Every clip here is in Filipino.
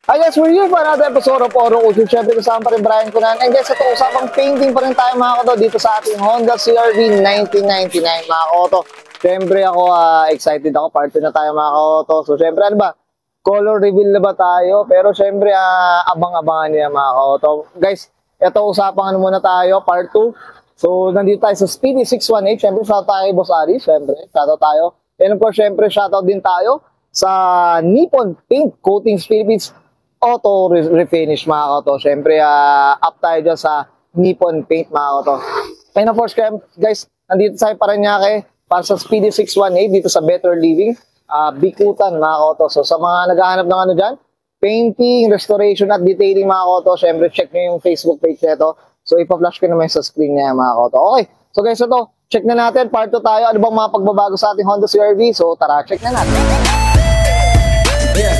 I guess we're here for another episode of Oro Uso. Siyempre kasama pa rin Brian Cunan. And guys, ito usapang painting pa rin tayo mga koto dito sa ating Honda CR-V 1999 mga koto. Siyempre ako excited ako, part 2 na tayo mga koto. So siyempre ano ba, color reveal na ba tayo? Pero siyempre abang-abangan niya mga koto. Guys, ito usapang ano muna tayo, part 2. So nandito tayo sa Speedy 618. Siyempre shoutout tayo kay Boss Ari. Siyempre shoutout tayo. And of course siyempre shoutout din tayo sa Nippon Paint Coatings Philippines Auto Refinish mga koto. Siyempre, up tayo dyan sa Nippon Paint mga koto. And of course, guys, nandito tayo Paranaque para sa Speedy 618 dito sa Better Living, Bikutan mga koto. So, sa mga naghahanap ng ano dyan, painting, restoration at detailing mga koto, siyempre, check nyo yung Facebook page nito. So, ipa-flash ko naman sa screen niya mga koto. Okay, so guys, ito, check na natin. Part 2 tayo. Ano bang mga pagbabago sa ating Honda CR-V? So, tara, check na natin. Yeah.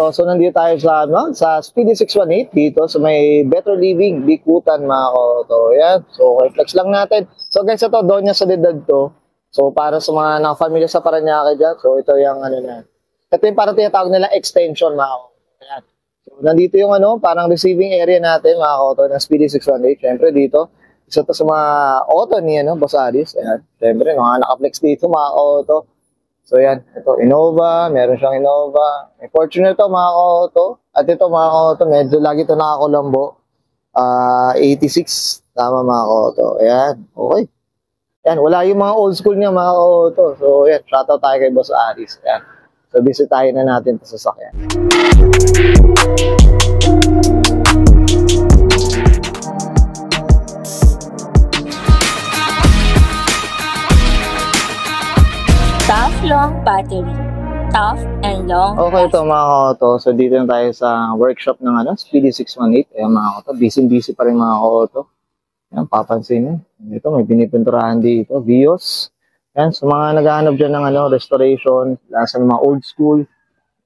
So nandito tayo sa Speedy 618 dito sa may Better Living Bikutan mga koto. Yan. So flex lang natin. So guys, ito Doña Soledad to. So para sa mga nakafamilya sa Paranaque dyan. So ito yung ano na. Ito yung parang tinatawag nila extension mga koto. Yan. So nandito yung ano, parang receiving area natin mga koto ng Speedy 618. Siyempre dito. Isa to sa mga auto ni ano, Boss Aris. Ayan. Siyempre mga nakaflex dito mga koto. So yan, ito Innova, meron siyang Innova. May Fortuner to mga auto. At ito mga auto, medyo lagi ito nakakulambo. 86, tama mga auto. Ayan, okay. Yan, wala yung mga old school niya mga auto. So yan, shoutout tayo kay Boss Aris. Ayan. So bisitahin na natin ito sa sakyan. Tough long battery. Tough and long. Okay ito mga auto. So dito na tayo sa workshop ng ano, Speedy 618. Ayan mga auto. Busy pa rin mga auto. Ayan, papansin nyo. Ito may pinipinturahan dito. Vios. Ayan, so mga naghahanap dyan ng ano, restoration. Sa mga old school.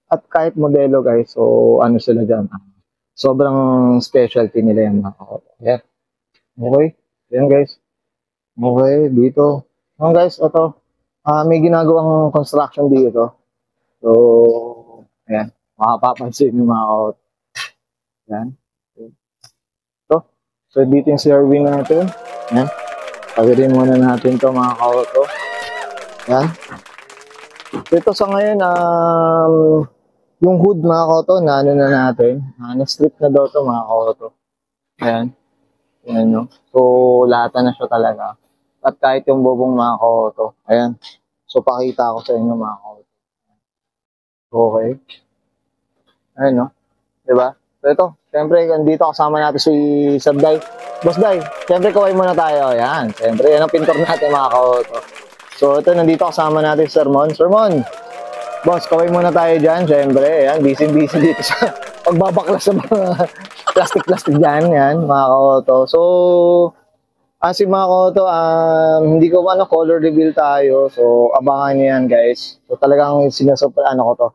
At kahit modelo guys. So ano sila dyan. Sobrang specialty nila yung mga auto. Ayan. Okay. Ayan guys. Okay. Dito. Ayan guys. Ito. May ginagawang construction dito. So, ayan. Makapapansin yung mga auto. Ayan. So, dito yung CR-V natin. Ayan. Pagirin muna natin to mga auto. Ayan. Ito sa ngayon, yung hood mga auto, na ano na natin. Na-strip na daw to mga auto. Ayan. Ayan, no? So, lata na siya talaga. At kahit yung bubong mga auto. Ayan. So, pakita ko sa inyo mga auto. Okay. Ayan, no? Diba? So, ito. Siyempre, dito kasama natin si Sabday. Boss Day, siyempre kaway muna tayo. Ayan. Siyempre, yan ang pintor natin mga auto. So, ito, nandito kasama natin si Sermon. Sermon, boss, kaway muna tayo dyan. Siyempre, ayan. Busy dito sa pagbabaklas sa mga plastic dyan. Ayan, mga auto. So, si mga koto, hindi ko ano, color reveal tayo. So, abangan niyo yan, guys. So, talagang ano ko to.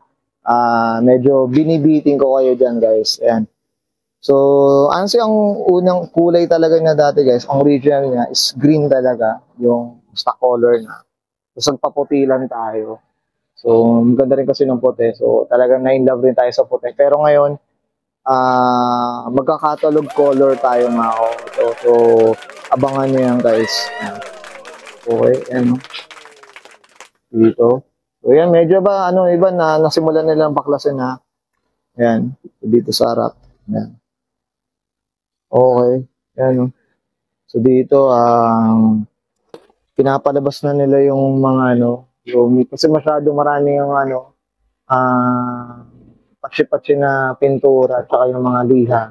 Medyo binibiting ko kayo dyan, guys. Ayan. So, ang unang kulay talaga niya dati, guys, ang original niya is green talaga. Yung stock color na. So, nagpaputi lang tayo. So, maganda rin kasi ng puti. So, talagang na-inlove rin tayo sa puti. Pero ngayon, magka-catalog color tayo mga koto. So, abangan nyo yan guys. Ayan. Okay, ano. Dito. So, yan, medyo ba, ano, iba na nasimulan nilang baklasin na. Ayan. Dito sa harap. Ayan. Okay. Ayan. So, dito, pinapalabas na nila yung mga, ano, yung, kasi masyado marami yung, ano, patsi-patsi na pintura at saka yung mga liha.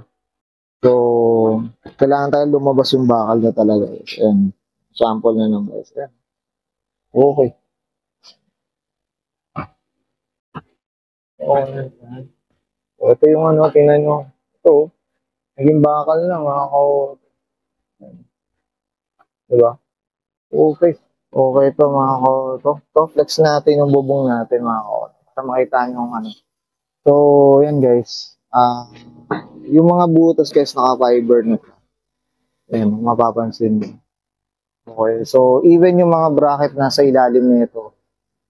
So, kailangan tayo lumabas yung bakal na talaga. Ayan. Sample na ng guys. Ayan. Okay. Okay. So, ito yung ano, tingnan nyo. Ito, naging bakal na mga ko. Diba? Okay. Okay to mga koto. To, flex natin yung bubong natin mga koto. Para makita nyo yung ano. So, yan guys. Yung mga butas guys, naka-fiber na. Ayan, mapapansin nyo. Okay. So, even yung mga bracket nasa ilalim nito.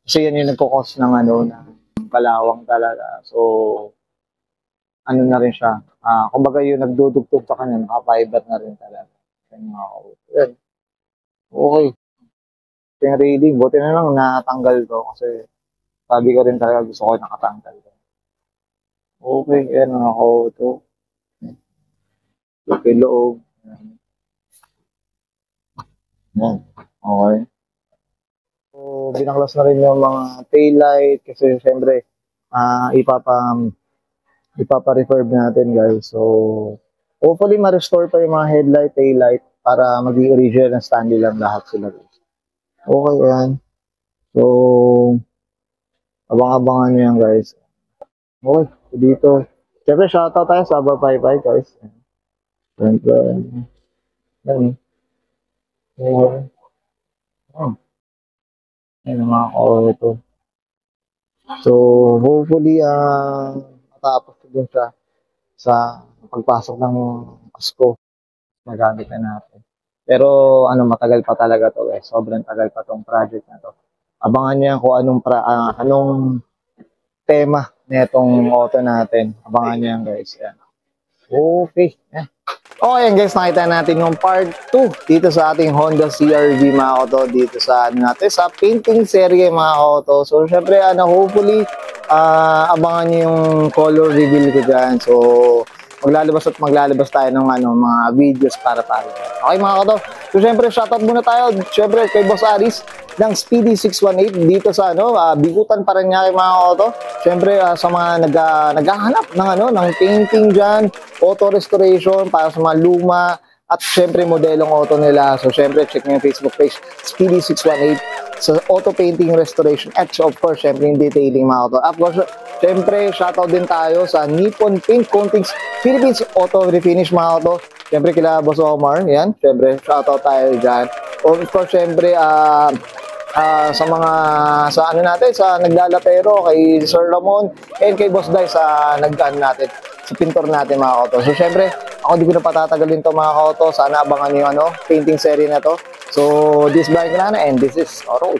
Kasi yan yung nagkukos ng ano, ng kalawang talaga. So, ano na rin siya. Kumbaga yung nagdudugtog sa kanya, naka-fiber na rin talaga. Yan mga koto. Yan. Okay. Yung reading, buti na lang natanggal to kasi sabi ko rin talaga gusto ko nakatanggal to. Okay, yan ako to. Okay, loob. Yan. Okay. So, binaklas na rin yung mga taillight kasi syempre ipapa-refurb natin guys. So, hopefully ma-restore pa yung mga headlight, taillight para maging original and standard lang lahat sila guys. Okay, yan. So, abang-abangan nyo yan guys. Okay, dito. Siyempre, shoutout tayo sa Aba 55 guys. Siyempre, yan. Okay. Oh. Yan ang mga ito. So, hopefully, matapos din siya sa pagpasok ng Pasko. Nagamit na natin. Pero, matagal pa talaga to guys. Sobrang tagal pa tong project na to. Abangan niyo yan kung anong tema netong auto natin. Abangan niyo yan guys. Yan. Okay. Yan. Okay guys, nakita natin yung part 2 dito sa ating Honda CR-V mga auto. Dito sa natin sa painting serye mga auto. So syempre hopefully abangan niyo yung color reveal ko dyan. So maglalabas tayo ng mga videos para. Okay mga auto. So syempre shoutout muna tayo. Syempre kay Boss Aris ng Speedy 618 dito sa Bigutan Parañaque mga auto. Syempre sa mga naghahanap ng painting diyan, auto restoration para sa mga luma at syempre modelong auto nila. So syempre check niyo yung Facebook page Speedy 618 sa auto painting restoration at of course syempre yung detailing mga auto. Of course syempre shoutout din tayo sa Nippon Paint Coatings Philippines Auto Refinish mga auto. Syempre kila Boss Omar, yan. Syempre shoutout tayo diyan. Of course syempre sa naglalapero kay Sir Ramon and kay Boss Dai sa natin sa pintor natin mga auto. So syempre ako di ko na patatagalin to mga auto. Sana abangan niyo painting series na to. So this is Brian Calana and this is Auto.